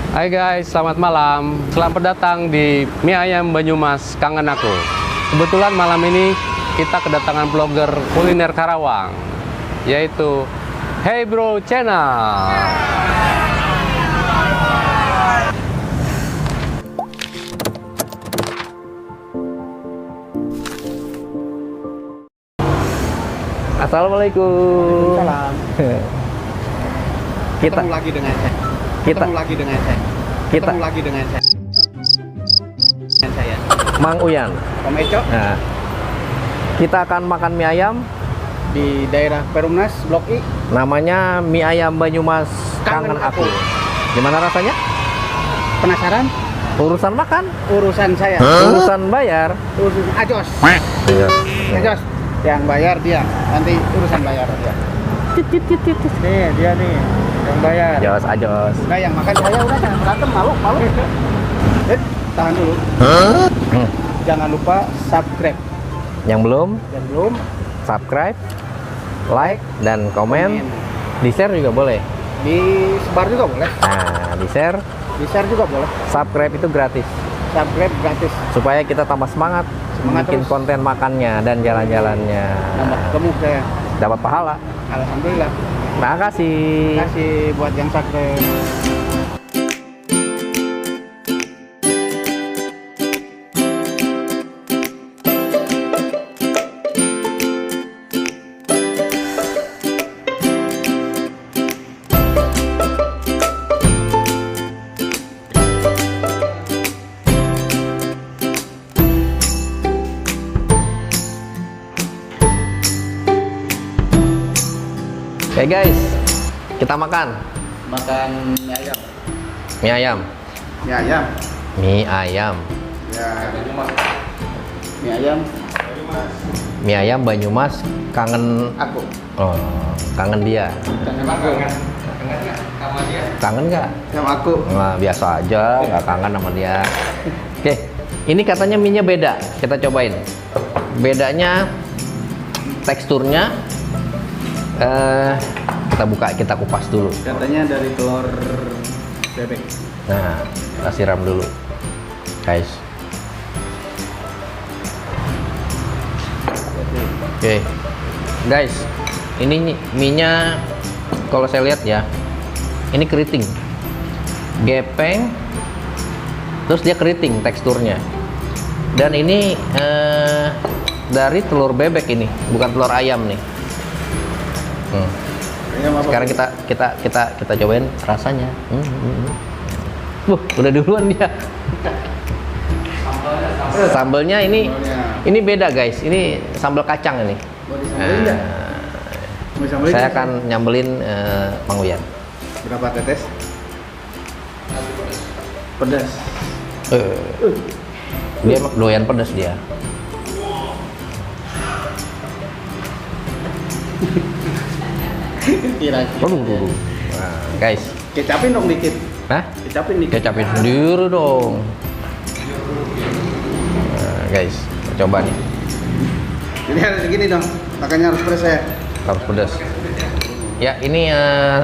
Hai guys, selamat malam. Selamat datang di Mie Ayam Banyumas Kangen Aku. Kebetulan malam ini kita kedatangan vlogger kuliner Karawang, yaitu Hey Bro Channel. Assalamualaikum. Salam. Ketemu lagi dengan saya. Ketemu lagi dengan saya. Mang Uyan. Om Eco Nah, kita akan makan mie ayam. di daerah Perumnas Blok I. Namanya Mie Ayam Banyumas Kangen Aku. Gimana rasanya? Penasaran? Urusan makan, Urusan saya. urusan bayar. Urusan Ajos. Iya. Ajos. Yang bayar dia. Nanti urusan bayar dia. Nih dia nih yang bayar. Ajos, ajos. Nah yang makan saya udah jangan berantem malu. Tahan dulu. Jangan lupa subscribe. Yang belum, Dan belum subscribe, like, dan komen. Di-share juga boleh. disebar juga boleh. Nah, di-share, Di-share juga boleh. subscribe itu gratis. Subscribe gratis. Supaya kita tambah semangat, Semangat bikin terus. konten makannya dan jalan-jalannya. Nambah gemuk saya. Dapat pahala. Alhamdulillah. Terima kasih. Terima kasih buat yang subscribe. Oke guys, kita makan Makan mie ayam. mie ayam. Mie ayam. Mie ayam. Ya. Mie ayam. Mie ayam Banyumas kangen. Aku. Oh, kangen dia. Kangen aku. Kangen nggak? Sama aku. Nah, biasa aja, nggak kangen sama dia. Oke, ini katanya mie-nya beda. Kita cobain. Bedanya teksturnya. Kita buka, kita kupas dulu. Katanya dari telur bebek. Nah, kita siram dulu, guys. Oke, guys, ini mie-nya kalau saya lihat ya, ini keriting, gepeng, terus dia keriting teksturnya. Dan ini dari telur bebek ini, bukan telur ayam nih. Sekarang kita cobain rasanya. Udah duluan dia. Sambelnya ini beda guys. Ini sambal kacang ini. Saya akan nyambelin Mang Uyan. Berapa tetes? Pedas. Dia doyan pedas dia. Kira-kira. Nah, guys. Kecapin dong dikit. Hah? Kecapin dikit. Kecapin sendiri dong. Nah, guys, coba nih. Ini harus segini dong. Makanya harus pedas ya. Harus pedas. Ya, ini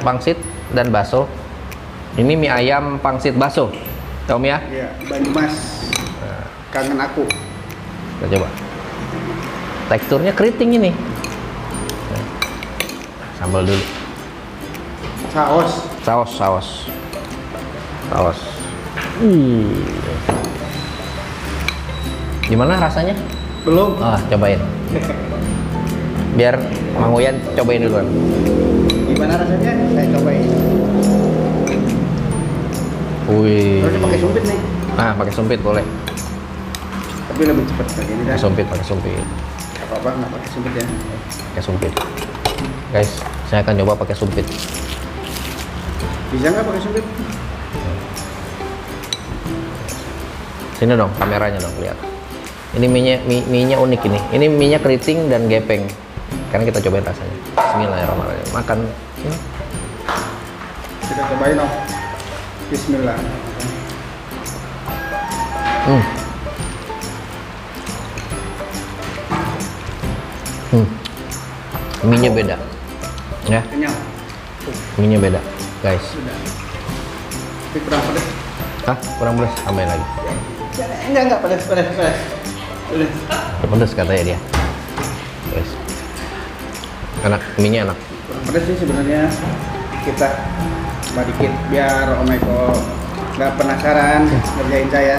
pangsit dan bakso. Ini mie ayam pangsit bakso. Tahu ya? Iya, Banyumas. Kangen aku. Kita coba. Teksturnya keriting ini. Sambal dulu. Saus. Gimana rasanya? Belum. Cobain. Biar Mang Uyan cobain duluan. Gimana rasanya? Saya cobain. Wih. Harusnya pakai sumpit nih. Nah, pakai sumpit boleh. Tapi lebih cepat kayak gini dah. Pakai sumpit. Gak apa-apa, nggak pakai sumpit ya. Pakai sumpit. Guys, saya akan coba pakai sumpit. Bisa nggak pakai sumpit? Sini dong, kameranya dong, lihat. Ini mie-nya unik ini. Ini mie-nya keriting dan gepeng. Sekarang kita cobain rasanya. Bismillahirrahmanirrahim. Makan. Kita cobain dong. Bismillah. Mie-nya beda. Ya, Kenyang. mie-nya beda, guys. Sudah. Tapi kurang pedas. Hah? Kurang pedas? Tambahin lagi. Enggak pedas. Pedas. Pedas katanya dia. Guys. Enak, mie-nya enak. Kurang pedas sih sebenarnya. Kita coba dikit biar Om Eko nggak penasaran ngerjain saya.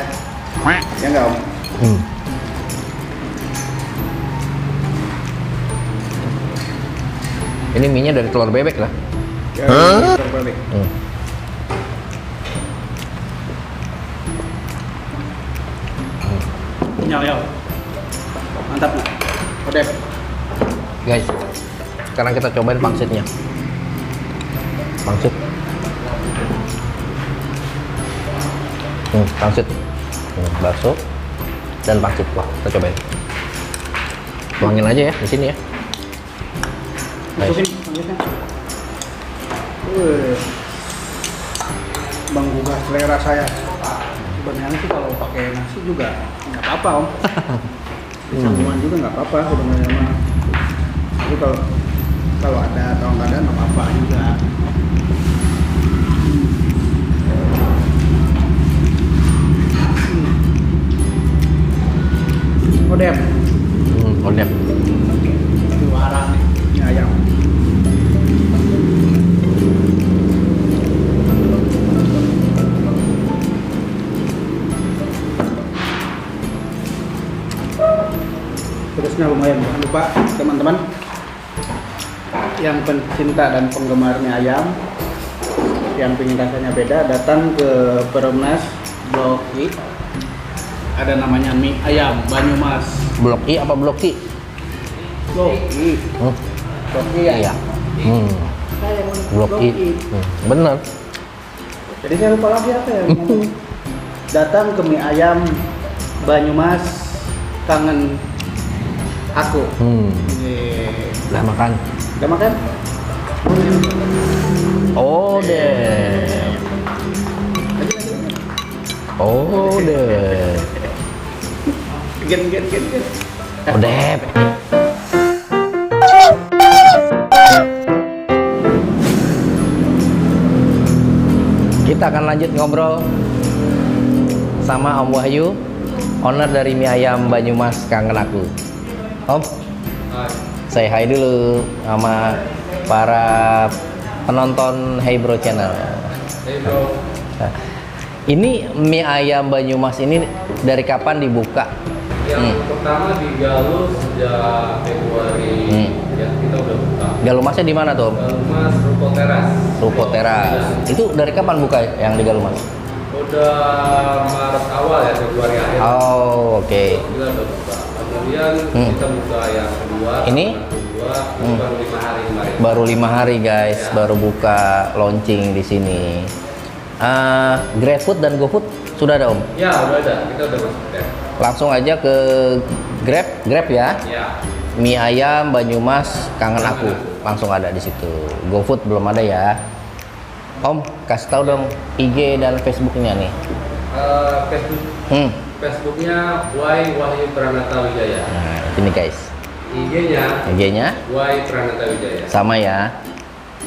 Ya nggak Om? Ini mie-nya dari telur bebek lah. Ya, terbalik. Nyal. Mantap nih. Odep. Guys, sekarang kita cobain pangsitnya. Pangsit. Pangsit. Bakso dan pangsit. Wah, kita cobain. Tuangin aja ya di sini ya. Masukin pangsitnya. Menggugah selera saya. Sebenarnya sih kalau pakai nasi juga nggak apa-apa Om. Sambungan juga nggak apa-apa sebenarnya mah. Tapi kalau ada atau nggak ada nggak apa-apa juga. Odep. Odep. Juara nih, ini ayam. Terusnya lumayan, jangan lupa teman-teman yang pencinta dan penggemar mie ayam yang pengen rasanya beda, datang ke Perumnas Blok I. Ada namanya mie ayam Banyumas. Blok I apa blok I? Blok I. Blok I ya? Iya. Blok I. Bener. Jadi saya lupa lagi apa ya ngomong. Datang ke mie ayam Banyumas, kangen aku. Udah makan. Udah makan? Oh deh. Oh deh. Gen. Odep. Kita akan lanjut ngobrol sama Om Wahyu, owner dari mie ayam Banyumas Kangen Aku. Om, say hi dulu sama para penonton Hey Bro Channel. Hey bro. Ini mie ayam Banyumas ini dari kapan dibuka? Yang pertama di Galuh sejak Februari ya kita udah buka. Galumasnya di mana tuh? Om? Galumas Ruko Teras. Ruko Teras. Itu dari kapan buka yang di Galumas? Udah Maret awal ya, Februari akhir. Oh, oke. Kita udah buka. Kemudian kita buka yang kedua. Ini? Kedua baru 5 hari kemarin. Baru 5 hari guys, Ya. baru buka launching di sini. GrabFood dan GoFood sudah ada Om? Ya udah ada, kita udah masuk ya. Langsung aja ke Grab ya. Ya. Mie ayam Banyumas Kangen Aku langsung ada di situ. GoFood belum ada ya. Om, kasih tahu dong IG dan Facebooknya nih. Facebooknya Wahyu Pranata Wijaya. Nah, ini guys. IG-nya Wahyu Pranata Wijaya. sama ya.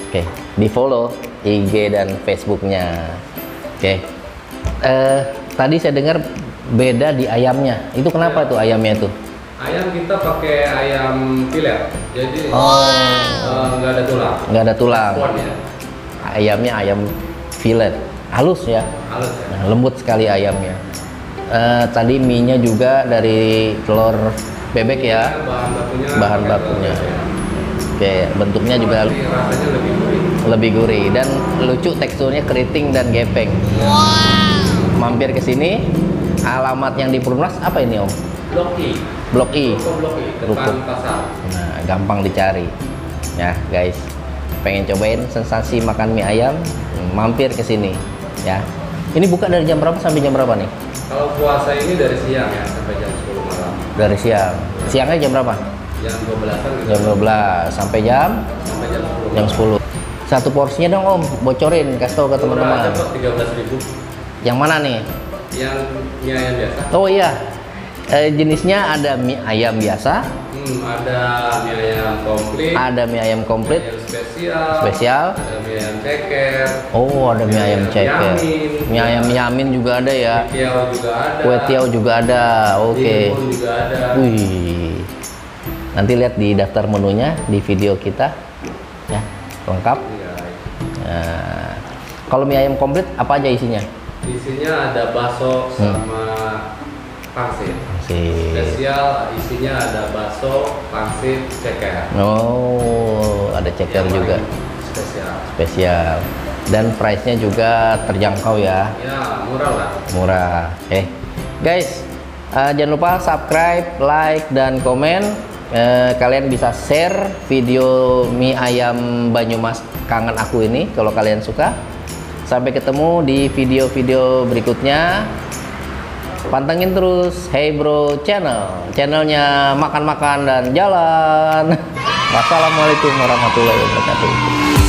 Oke, di follow IG dan Facebooknya. Oke. Tadi saya dengar beda di ayamnya. Itu kenapa tuh ayamnya tuh? Ayam kita pakai ayam filet, jadi nggak ada tulang. Nggak ada tulang. Spon ya, Ayamnya ayam filet, halus ya. halus ya. Nah, lembut sekali ayamnya. Tadi mie-nya juga dari telur bebek ya. Bahan bakunya. Oke, bentuknya juga Tapi rasanya lebih gurih. lebih gurih dan lucu, teksturnya keriting dan gepeng. Mampir ke sini. Alamat yang di Perumnas apa ini Om? Blok I. Blok I. Blok I, Ruko. depan pasar. Nah, gampang dicari. Ya, guys. Pengen cobain sensasi makan mie ayam? Mampir ke sini, ya. Ini buka dari jam berapa sampai jam berapa nih? Kalau puasa ini dari siang ya sampai jam 10 malam. Dari siang. Siangnya jam berapa? Jam 12-an gitu. Jam 12 sampai jam Sampai jam 10. jam 10. Satu porsinya dong Om, bocorin, kasih tahu ke Murah aja teman-teman. kok, 13.000. Yang mana nih? Yang mie ayam biasa. Oh iya. Jenisnya ada mie ayam biasa, Ada mie ayam komplit, ada mie ayam komplit, mie ayam spesial, spesial. ada mie ayam ceker, Oh, ada mie ayam ceker. yamin, Mie ayam yamin juga ada ya. tiaw juga ada, Kue tiaw juga ada. Oke. timun juga ada. Wih. Nanti lihat di daftar menunya di video kita. Ya, lengkap. Iya. Nah, kalau mie ayam komplit apa aja isinya? Isinya ada bakso sama pangsit. Spesial isinya ada bakso, pangsit, ceker. Oh, ada ceker Yang juga. paling Spesial. Spesial. Dan price-nya juga terjangkau ya. Ya, murah lah. Murah. Guys, jangan lupa subscribe, like, dan komen. Kalian bisa share video mie ayam Banyumas Kangen Aku ini kalau kalian suka. Sampai ketemu di video-video berikutnya. Pantengin terus Hey Bro Channel, channelnya makan-makan dan jalan. Wassalamualaikum warahmatullahi wabarakatuh.